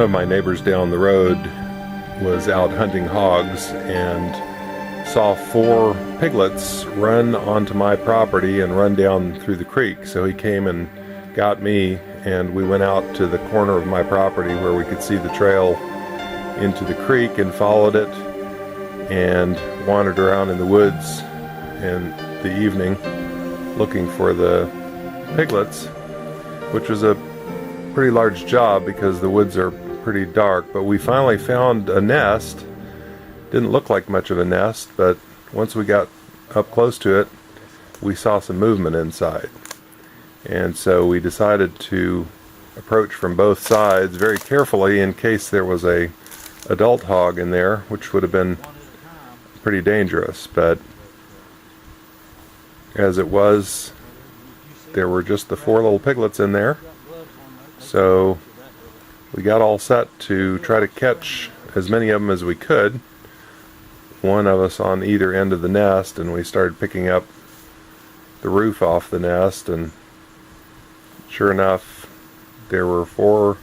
of my neighbors down the road was out hunting hogs and saw 4 piglets run onto my property and run down through the creek. So he came and got me, and we went out to the corner of my property where we could see the trail into the creek and followed it and wandered around in the woods in the evening looking for the piglets, which was a pretty large job because the woods are pretty dark. But we finally found a nest. Didn't look like much of a nest, but once we got up close to it, we saw some movement inside. And so we decided to approach from both sides very carefully in case there was a adult hog in there, which would have been pretty dangerous. But as it was, there were just the 4 little piglets in there. So we got all set to try to catch as many of them as we could, one of us on either end of the nest, and we started picking up the roof off the nest, and sure enough, there were 4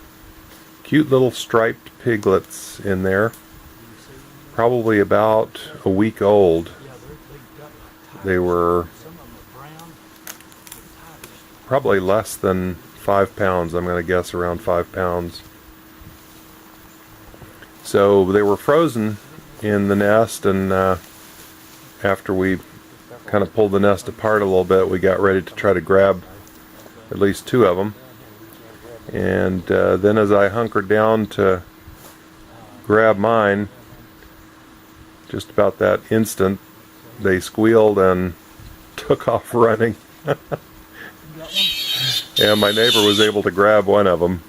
cute little striped piglets in there, probably about a week old. They were probably less than 5 pounds. I'm going to guess around 5 pounds. So they were frozen in the nest, and after we kind of pulled the nest apart a little bit, we got ready to try to grab at least 2 of them. And then as I hunkered down to grab mine, just about that instant, they squealed and took off running. And my neighbor was able to grab one of them,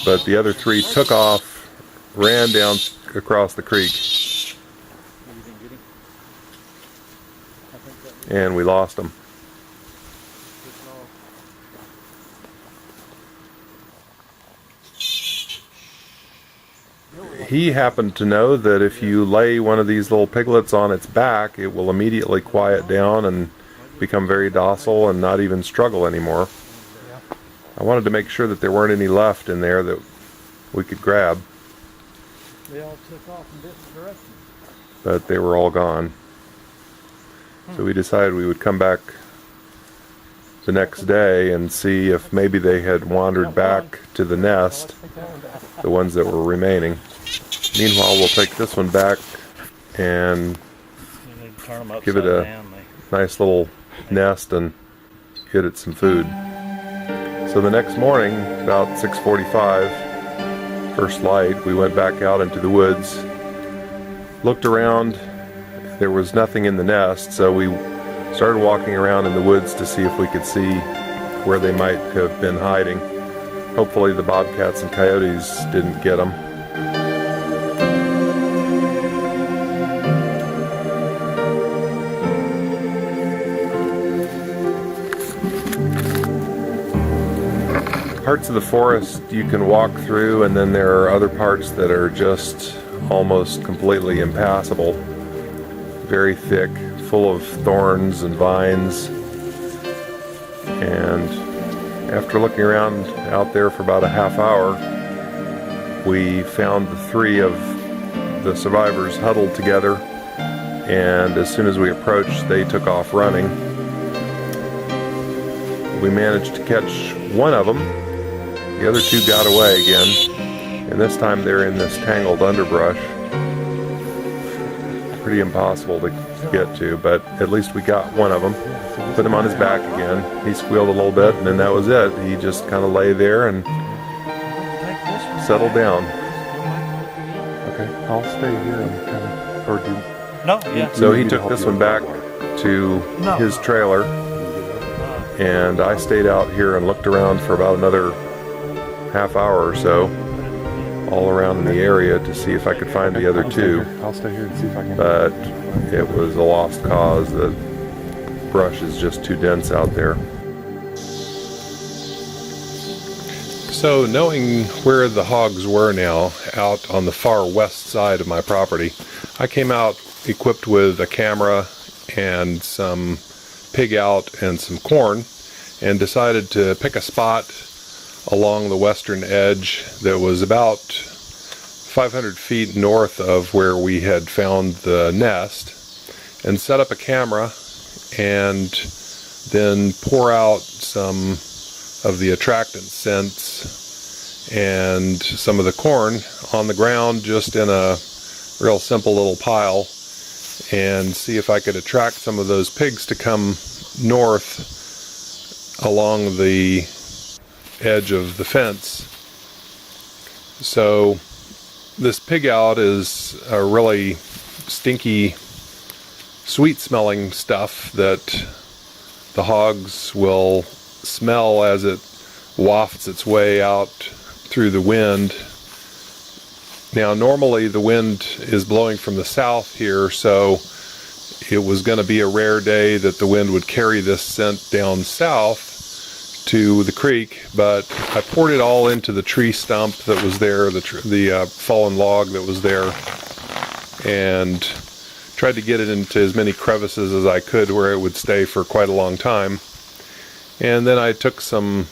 but the other 3 took off, ran down across the creek, and we lost them. He happened to know that if you lay one of these little piglets on its back, it will immediately quiet down and become very docile and not even struggle anymore. I wanted to make sure that there weren't any left in there that we could grab. They all took off in different directions. But they were all gone. So we decided we would come back the next day and see if maybe they had wandered back to the nest, the ones that were remaining. Meanwhile, we'll take this one back and give it a nice little nest and get it some food. So the next morning, about 6:45, first light, we went back out into the woods, looked around. There was nothing in the nest, so we started walking around in the woods to see if we could see where they might have been hiding. Hopefully the bobcats and coyotes didn't get them. Parts of the forest you can walk through, and then there are other parts that are just almost completely impassable. Very thick, full of thorns and vines. And after looking around out there for about a half hour, we found the 3 of the survivors huddled together, and as soon as we approached, they took off running. We managed to catch one of them. The other 2 got away again, and this time they're in this tangled underbrush. Pretty impossible to get to, but at least we got one of them. Put him on his back again. He squealed a little bit, and then that was it. He just kind of lay there and settled down. Okay, I'll stay here and kind of, or do you? No, yeah. So he took this one back to his trailer, and I stayed out here and looked around for about another half hour or so, all around in the area to see if I could find the other 2. I'll stay here and see if I can. But it was a lost cause. The brush is just too dense out there. So knowing where the hogs were now, out on the far west side of my property, I came out equipped with a camera and some pig out and some corn, and decided to pick a spot along the western edge that was about 500 feet north of where we had found the nest, and set up a camera and then pour out some of the attractant scents and some of the corn on the ground just in a real simple little pile, and see if I could attract some of those pigs to come north along the edge of the fence. So this pig out is a really stinky, sweet smelling stuff that the hogs will smell as it wafts its way out through the wind. Now normally the wind is blowing from the south here, so it was going to be a rare day that the wind would carry this scent down south to the creek, but I poured it all into the tree stump that was there, the fallen log that was there, and tried to get it into as many crevices as I could where it would stay for quite a long time. And then I took some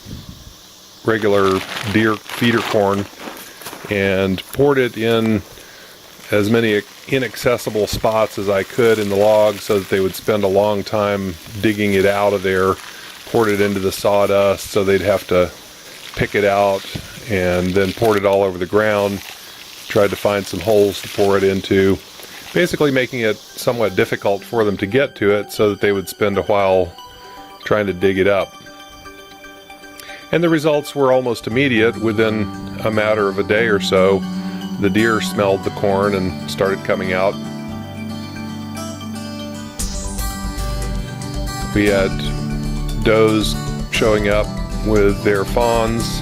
regular deer feeder corn and poured it in as many inaccessible spots as I could in the log so that they would spend a long time digging it out of there. Poured it into the sawdust so they'd have to pick it out, and then poured it all over the ground. Tried to find some holes to pour it into, basically making it somewhat difficult for them to get to it so that they would spend a while trying to dig it up. And the results were almost immediate. Within a matter of a day or so, the deer smelled the corn and started coming out. We had does showing up with their fawns,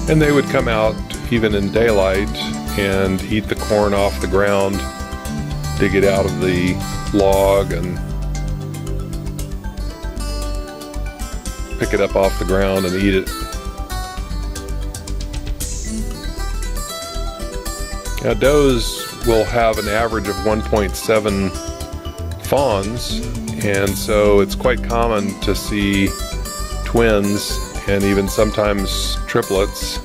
and they would come out even in daylight and eat the corn off the ground, dig it out of the log and pick it up off the ground and eat it. Now does will have an average of 1.7 fawns, and so it's quite common to see twins and even sometimes triplets.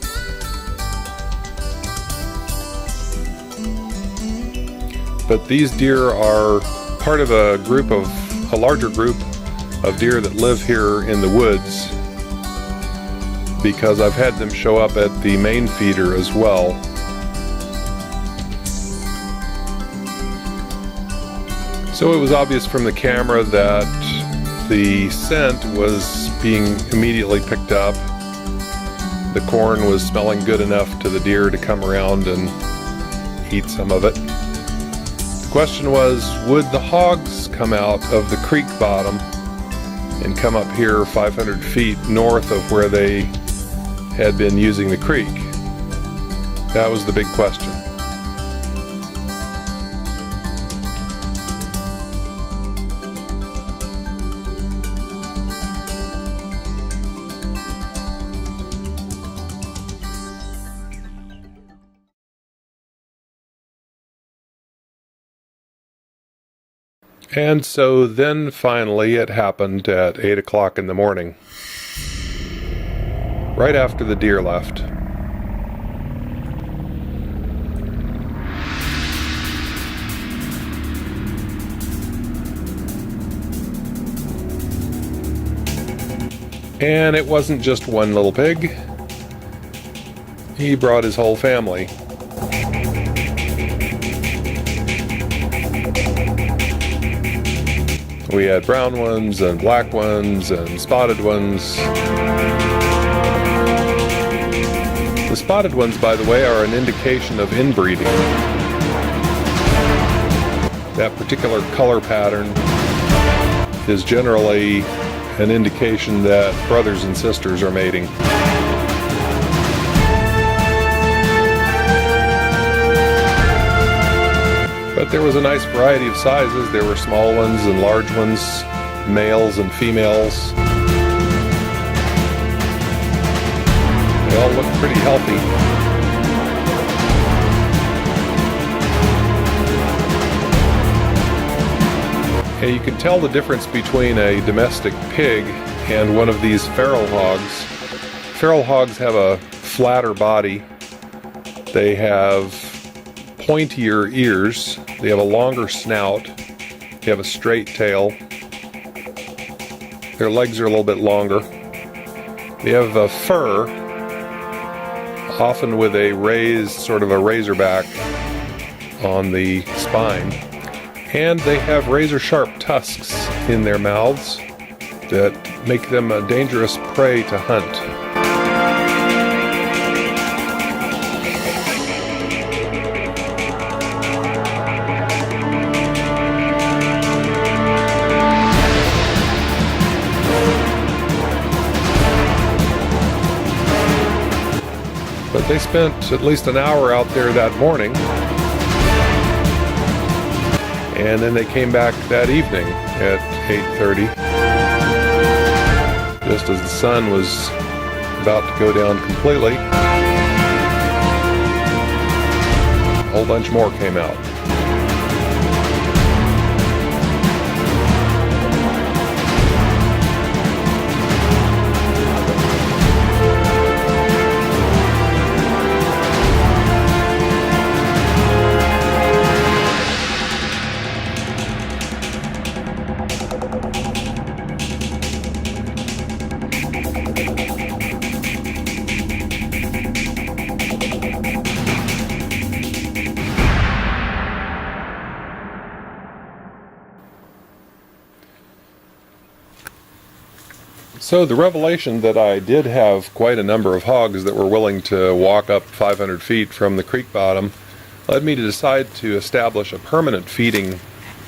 But these deer are part of a larger group of deer that live here in the woods, because I've had them show up at the main feeder as well. So it was obvious from the camera that the scent was being immediately picked up. The corn was smelling good enough to the deer to come around and eat some of it. The question was, would the hogs come out of the creek bottom and come up here 500 feet north of where they had been using the creek? That was the big question. And so then finally it happened at 8 o'clock in the morning, right after the deer left. And it wasn't just one little pig. He brought his whole family. We had brown ones and black ones and spotted ones. The spotted ones, by the way, are an indication of inbreeding. That particular color pattern is generally an indication that brothers and sisters are mating. But there was a nice variety of sizes. There were small ones and large ones, males and females. They all looked pretty healthy. And you can tell the difference between a domestic pig and one of these feral hogs. Feral hogs have a flatter body. They have pointier ears. They have a longer snout. They have a straight tail. Their legs are a little bit longer. They have a fur, often with a raised, sort of a razorback on the spine. And they have razor-sharp tusks in their mouths that make them a dangerous prey to hunt. But they spent at least an hour out there that morning, and then they came back that evening at 8:30, just as the sun was about to go down completely. A whole bunch more came out. So the revelation that I did have quite a number of hogs that were willing to walk up 500 feet from the creek bottom led me to decide to establish a permanent feeding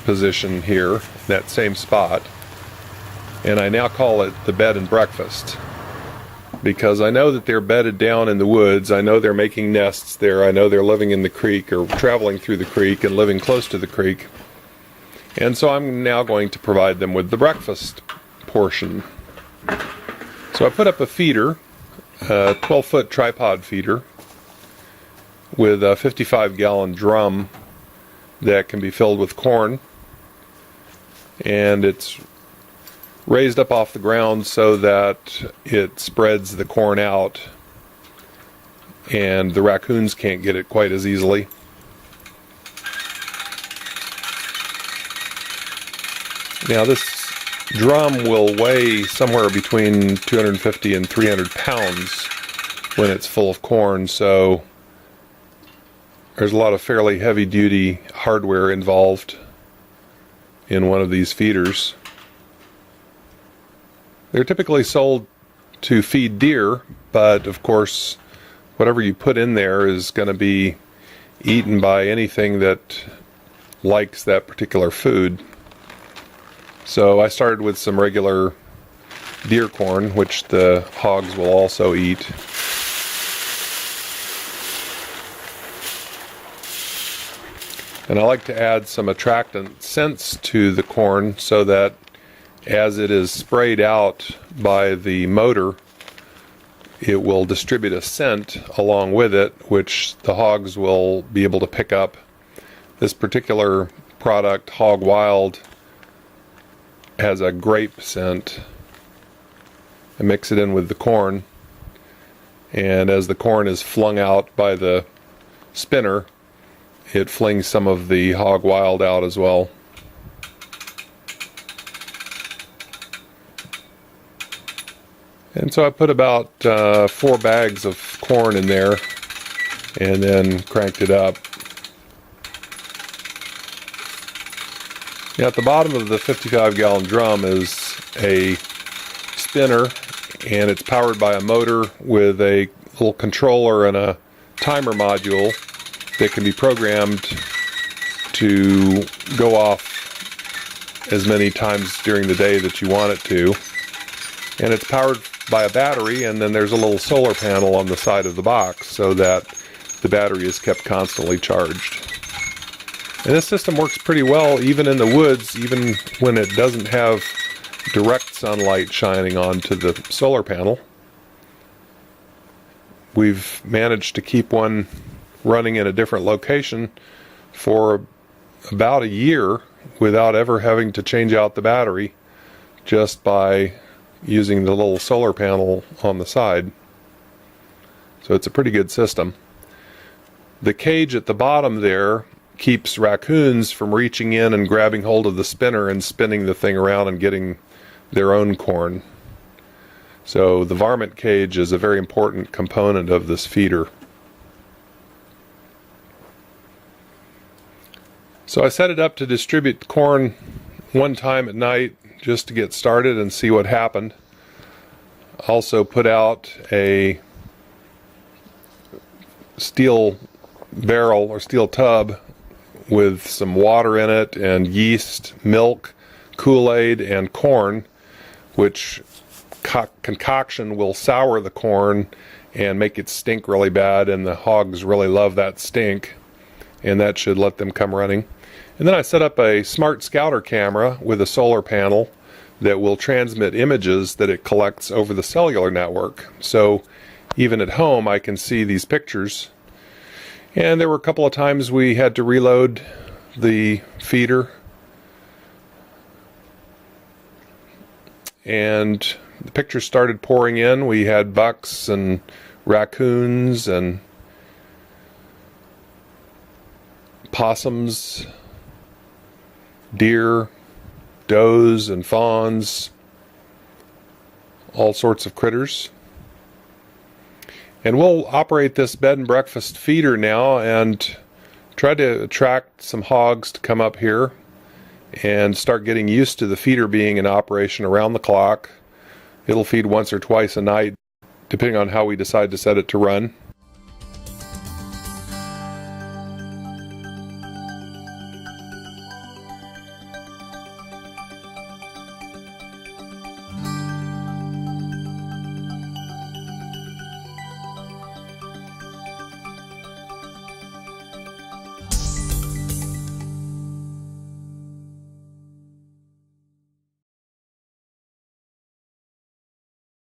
position here, that same spot, and I now call it the bed and breakfast, because I know that they're bedded down in the woods. I know they're making nests there. I know they're living in the creek or traveling through the creek and living close to the creek, and so I'm now going to provide them with the breakfast portion. So I put up a feeder, a 12-foot tripod feeder with a 55-gallon drum that can be filled with corn, and it's raised up off the ground so that it spreads the corn out and the raccoons can't get it quite as easily. Now this drum will weigh somewhere between 250 and 300 pounds when it's full of corn, so there's a lot of fairly heavy-duty hardware involved in one of these feeders. They're typically sold to feed deer, but of course whatever you put in there is going to be eaten by anything that likes that particular food. So I started with some regular deer corn, which the hogs will also eat. And I like to add some attractant scents to the corn so that as it is sprayed out by the motor, it will distribute a scent along with it, which the hogs will be able to pick up. This particular product, Hog Wild, has a grape scent. I mix it in with the corn, and as the corn is flung out by the spinner, it flings some of the Hog Wild out as well. And so I put about 4 bags of corn in there and then cranked it up. Now at the bottom of the 55-gallon drum is a spinner, and it's powered by a motor with a little controller and a timer module that can be programmed to go off as many times during the day that you want it to. And it's powered by a battery, and then there's a little solar panel on the side of the box so that the battery is kept constantly charged. And this system works pretty well even in the woods, even when it doesn't have direct sunlight shining onto the solar panel. We've managed to keep one running in a different location for about a year without ever having to change out the battery, just by using the little solar panel on the side. So it's a pretty good system. The cage at the bottom there keeps raccoons from reaching in and grabbing hold of the spinner and spinning the thing around and getting their own corn. So the varmint cage is a very important component of this feeder. So I set it up to distribute corn one time at night just to get started and see what happened. Also put out a steel barrel or steel tub with some water in it and yeast, milk, Kool-Aid, and corn, which concoction will sour the corn and make it stink really bad, and the hogs really love that stink, and that should let them come running. And then I set up a smart scouter camera with a solar panel that will transmit images that it collects over the cellular network. So even at home I can see these pictures. And there were a couple of times we had to reload the feeder, and the pictures started pouring in. We had bucks and raccoons and possums, deer, does and fawns, all sorts of critters. And we'll operate this bed and breakfast feeder now and try to attract some hogs to come up here and start getting used to the feeder being in operation around the clock. It'll feed once or twice a night, depending on how we decide to set it to run.